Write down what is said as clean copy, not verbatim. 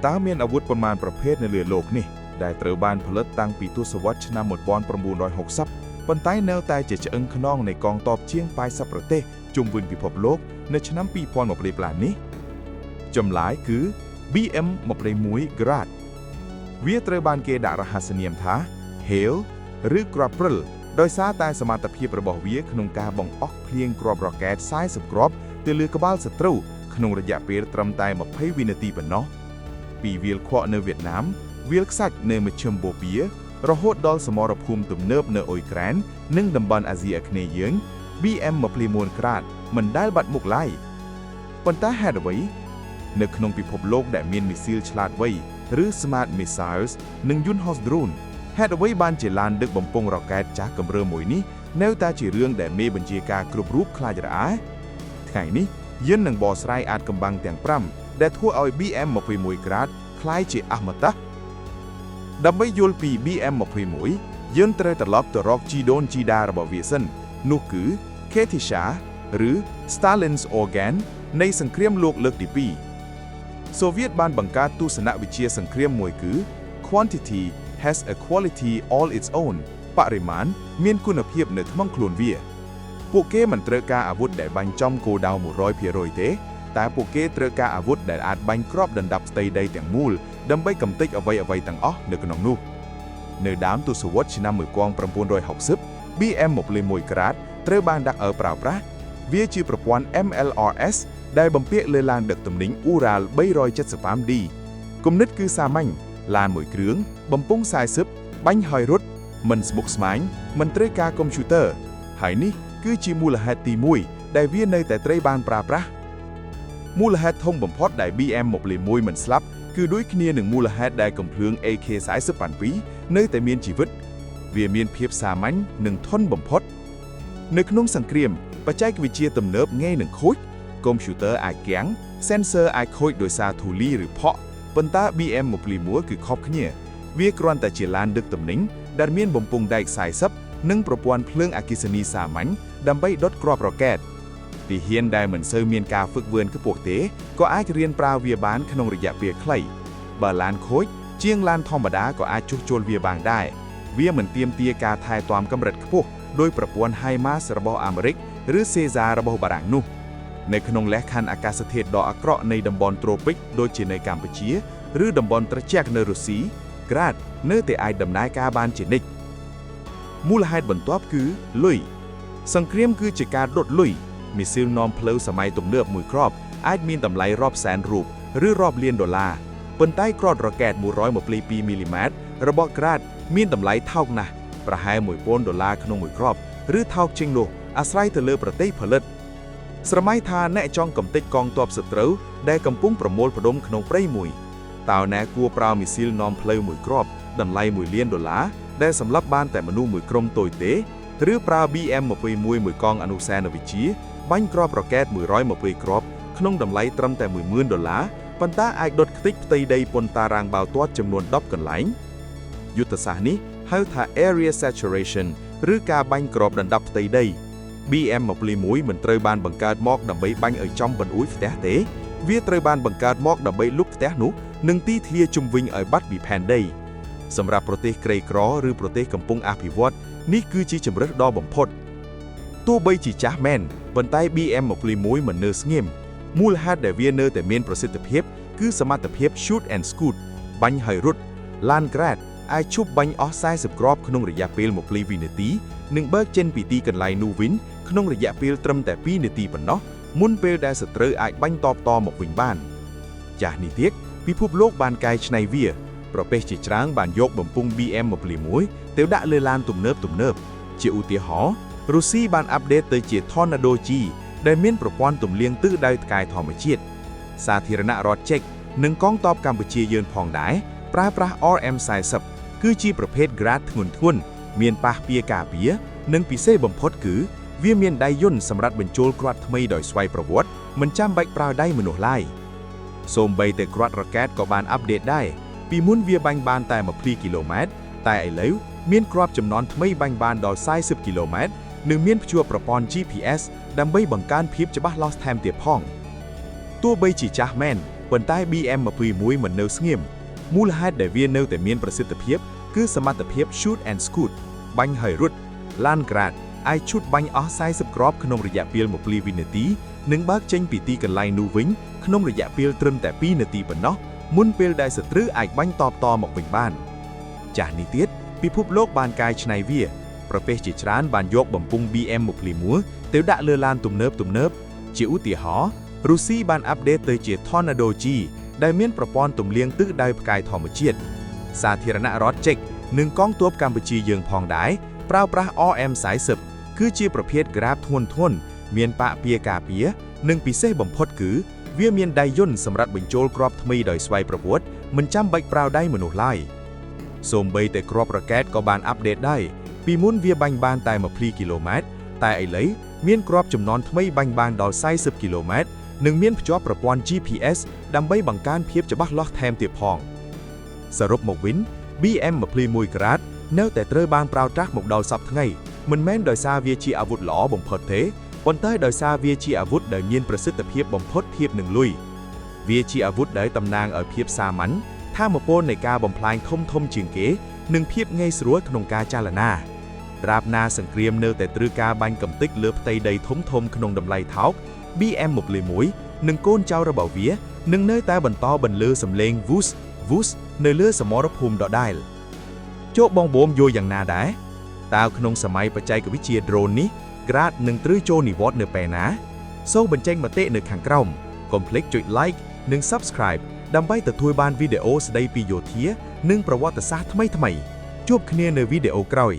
តាមានអាវុធប្រមាណប្រភេទនៅលើโลกនេះដែលត្រូវបានផលិតតាំងពីទសវត្សរ៍ឆ្នាំ1960ប៉ុន្តែនៅតែជាឆ្អឹងខ្នងនៃកងទ័ពជាង40ប្រទេសជុំវិញពិភពលោកនៅឆ្នាំ2022នេះចម្លើយគឺ BM21 Grad វាត្រូវបានគេដាក់រហស្សនាមថា Hail ឬគ្រាប់ព្រិលដោយសារតែសមត្ថភាពរបស់វាក្នុងការបង្អស់ភ្លៀងគ្រាប់រ៉ុកែត40គ្រាប់ទៅលើក្បាលសត្រូវក្នុងរយៈពេលត្រឹមតែ20វិនាទីប៉ុណ្ណោះពីវាលខកនៅវៀតណាមវាលខ្សាច់នៅមជ្ឈិមបូព៌ារហូតដល់សមរភូមិទំនើបនៅអ៊ុយក្រែននិងតំបន់អាស៊ីអាគ្នេយ៍យើង BM21 Grad មិនដែលបាត់មុខឡើយប៉ុន្តែហេតុអ្វីនៅក្នុងពិភពលោកដែលមានមីស៊ីលឆ្លាតវៃឬ Smart Missiles និងយន្តហោះ Drone ហេតុអ្វីបានជាឡានដឹកបំពង់រ៉ុកែតចាស់កម្រើមួយនេះនៅតែជារឿងដែលមេបញ្ជាការគ្រប់រូបខ្លាចរអាថ្ងៃនេះយើងនឹងបកស្រាយអាចកំបាំងទាំង5ដែលធ្វើឲ្យ BM21 Grad คล้ายជាអមតៈដើម្បីយល់ពី BM21 យើងត្រូវត្រឡប់ទៅរកជីដូនជីដារបស់វាសិននោះគឺ Katyusha ឬ Stalin's Organ នៃសង្គ្រាមលោកលើកទី2សូវៀតបានបង្កើតទស្សនវិជ្ជាសង្គ្រាមមួយគឺ Quantity has a quality all its own បរិមាណមានគុណភាពនៅក្នុងខ្លួនវាពួកគេមិនត្រូវការអាវុធដែលបាញ់ចំគោលដៅ 100% ទេតែពួកគេត្រូវការអាវុធដែលអាចបាញ់គ្រាប់ដណ្ដប់ស្ទៃដីទាំងមូលដើម្បីកំទេចអ្វីៗទាំងអស់នៅក្នុងនោះនៅដើមទសវត្សរ៍ឆ្នាំ1960 BM21 Grad ត្រូវបានដាក់ឲ្យប្រើប្រាស់វាជាប្រព័ន្ធ MLRS ដែលបំពាក់លើឡានដឹកទំនិញ Ural 375D គំនិតគឺសាមញ្ញឡានមួយគ្រឿងបំពង់40បាញ់ហើយរត់មិនស្មុគស្មាញមិនត្រូវការកុំព្យូទ័រហើយនេះគឺជាមូលហេតុទី1ដែលវានៅតែត្រូវបានប្រើប្រាស់មូលហេតុធំបំផុតដែល BM21 មិនស្លាប់គឺដូចគ្នានឹងមូលហេតុដែលកំភ្លើង AK-47 នៅតែមានជីវិតវាមានភាពសាមញ្ញនិងធន់បំផុតនៅក្នុងសង្គ្រាមបច្ចេកវិទ្យាទំនើបងាយនឹងខូចកុំព្យូទ័រអាចគាំង sensor អាចខូចដោយសារធូលីឬផក់ប៉ុន្តែ BM21 គឺខុសគ្នាវាគ្រាន់តែជាឡានដឹកទំនិញដែលមានបំពង់ដែក40និងប្រព័ន្ធភ្លើងអគ្គិសនីសាមញ្ញដើម្បីដុតគ្រាប់រ៉ុកែតទីហ៊ានដែលមិនសូវមានការហ្វឹកហ្វឺនខ្ពស់ទេក៏អាចរៀនប្រើវាបានក្នុងរយៈពេលខ្លីបើឡានខូចជាងឡានធម្មតាក៏អាចជួសជុលវាបានដែរវាមិនទាមទារការថែទាំកម្រិតខ្ពស់ដោយប្រព័ន្ធ HIMARS របស់អាមេរិកឬ SESAR របស់បារាំងនោះនៅក្នុងលក្ខខណ្ឌអាកាសធាតុដ៏អាក្រក់នៃតំបន់ត្រូពិកដូចជានៅកម្ពុជាឬតំបន់ត្រជាក់នៅរុស្ស៊ី Grad នៅតែអាចដំណើរការបានជានិច្ចមូលហេតុបន្ទាប់គឺលុយសង្គ្រាមគឺជាការដុតលុយមីស៊ីលនាំផ្លូវសម័យទំនើបមួយគ្រាប់អាចមានតម្លៃរាប់សែនរូបឬរាប់លានដុល្លារប៉ុន្តែគ្រាប់រ៉ុកែត122មីលីម៉ែត្ររបស់ Grad មានតម្លៃថោកណាស់ប្រហែល$1000ក្នុងមួយគ្រាប់ឬថោកជាងនោះអាស្រ័យទៅលើប្រទេសផលិតស្រមៃថាអ្នកចង់កំទេចកងទ័ពសត្រូវដែលកំពុងប្រមូលផ្ដុំក្នុងព្រៃមួយតើអ្នកគួរប្រើមីស៊ីលនាំផ្លូវមួយគ្រាប់តម្លៃ$1លានដែលសម្លាប់បានតែមនុស្សមួយក្រុមតូចទេឬប្រើ BM21 មួយកងអនុសាសនវិជ្ជាបាញ់គ្រាប់រ៉ុកែត120គ្រាប់ក្នុងតម្លៃត្រឹមតែ$10000ប៉ុន្តែអាចដុតខ្ទេចផ្ទៃដីពន្ធតារាងបាល់ទាត់ចំនួន10កន្លែងយុទ្ធសាស្ត្រនេះហៅថា Area Saturation ឬការបាញ់គ្រាប់ដណ្ដប់ផ្ទៃដី BM21 មិនត្រូវបានបង្កើតមកដើម្បីបាញ់ឲ្យចំបណ្អួយផ្ទះទេវាត្រូវបានបង្កើតមកដើម្បីលុបផ្ទះនោះនិងទីធ្លាជុំវិញឲ្យបាត់ពីផែនដីសម្រាប់ប្រទេសក្រីក្រឬប្រទេសកំពុងអភិវឌ្ឍនេះគឺជាជម្រើសដ៏បំផុតទោះបីជាចាស់មែនប៉ុន្តែ BM21 មិននៅស្ងៀមមូលហេតុដែលវានៅតែមានប្រសិទ្ធភាពគឺសមត្ថភាព shoot and scoot បាញ់ហើយរត់ឡាន Grad អាចឈប់បាញ់អស់40គ្រាប់ក្នុងរយៈពេល20វិនាទីនិងបើកចេញពីទីកន្លែងនោះវិញក្នុងរយៈពេលត្រឹមតែ2នាទីប៉ុណ្ណោះមុនពេលដែលសត្រូវអាចបាញ់តបតមកវិញបានចាស់នេះទៀតពិភពលោកបានកែច្នៃវាប្រទេសជាច្រើនបានយកបំពង់ BM21 ទៅដាក់លើឡានទំនើបជាឧទាហរណ៍រុស្ស៊ីបានអាប់ដេតទៅជា Tornado G ដែលមានប្រព័ន្ធទម្លាងទិសដៅផ្កាយធម្មជាតិសាធារណរដ្ឋជេកនិងកងទ័ពកម្ពុជាយើងផងដែរប្រើប្រាស់ RM40 គឺជាប្រភេទ Grad ធ្ងន់ៗមានប៉ះពៀការពារនិងពិសេសបំផុតគឺវាមានដៃយន្តសម្រាប់បញ្ចូលគ្រាប់ថ្មីដោយស្វ័យប្រវត្តិមិនចាំបាច់ប្រើដៃមនុស្សឡើយសូម្បីតែគ្រាប់រ៉ុកែតក៏បានអាប់ដេតដែរពីមុនវាបាញ់បានតែ20គីឡូម៉ែត្រតែឥឡូវមានគ្រាប់ចំនួនថ្មីបាញ់បានដល់40គីឡូម៉ែត្រនិងមានភ្ជាប់ប្រព័ន្ធ GPS ដើម្បីបង្កើនភាពច្បាស់លាស់ថែមទៀតផងទោះបីជាចាស់មែន ប៉ុន្តែ BM21 មិននៅស្ងៀមមូលហេតុដែលវានៅតែមានប្រសិទ្ធភាពគឺសមត្ថភាព shoot and scoot បាញ់ហើយរត់ Landgrad អាចឈូតបាញ់អស់40គ្រាប់ក្នុងរយៈពេល1វិនាទីនិងបើកចេញពីទីកន្លែងនោះវិញក្នុងរយៈពេលត្រឹមតែ2នាទីប៉ុណ្ណោះមុនពេលដែលសត្រូវអាចបាញ់តបតមកវិញបានចាស់នេះទៀតពិភពលោកបានកែច្នៃវាប្រទេសជាច្រើនបានយកបំពង់ BM21 ទៅដាក់លើឡានទំនើបជាឧទាហរណ៍រុស្ស៊ីបានអាប់ដេតទៅជា Tornado G ដែលមានប្រព័ន្ធទម្លាងទិសដៅផ្កាយធម្មជាតិសាធារណរដ្ឋជេកនិងកងទ័ពកម្ពុជាយើងផងដែរប្រើប្រាស់ RM40 គឺជាប្រភេទ Grab ធ្ងន់មានប៉ាកពារការពារនិងពិសេសបំផុតគឺវាមានដៃយន្តសម្រាប់បញ្ចូលគ្រាប់ថ្មីដោយស្វ័យប្រវត្តិមិនចាំបាច់ប្រើដៃមនុស្សឡើយសូម្បីតែគ្រាប់រ៉ាកែតក៏បានអាប់ដេតដែរពីមុនវាបាញ់បានតែ20គីឡូម៉ែត្រតែឥឡូវមានគ្រាប់ចំនួនថ្មីបាញ់បានដល់40គីឡូម៉ែត្រនិងមានភ្ជាប់ប្រព័ន្ធ GPS ដើម្បីបង្កើនភាពច្បាស់លាស់ថែមទៀតផងសរុបមកវិញ BM21 Grad នៅតែត្រូវបានប្រើប្រាស់មកដល់សប្តាហ៍ថ្ងៃមិនមែនដោយសារវាជាអាវុធល្អបំផុតទេប៉ុន្តែដោយសារវាជាអាវុធដែលមានប្រសិទ្ធភាពបំផុតធៀបនឹងលុយវាជាអាវុធដែលតំណាងឲ្យភាពសាមញ្ញថាមពលនៃការបំផ្លាញធំជាងគេនិងភាពងាយស្រួលក្នុងការចលនាត្រាបណាសង្គ្រាមនៅតែត្រូវការបាញ់កំទេចលើផ្ទៃដីធំក្នុងតម្លៃថោក BM21 និងកូនចៅរបស់វានឹងនៅតែបន្តបន្លឺសំឡេង Whoosh នៅលើសមរភូមិដដែលជោគបងបូមយល់យ៉ាងណាដែរតើក្នុងសម័យបច្ចេកវិទ្យា drone នេះ Grad នឹងត្រូវចូលនិវត្តន៍នៅពេលណាសូមបញ្ចេញមតិនៅខាងក្រោមកុំភ្លេចចុច like និង subscribe ដើម្បីទទួលបានវីដេអូស្ដីពីយោធានិងប្រវត្តិសាស្ត្រថ្មីៗជួបគ្នានៅវីដេអូក្រោយ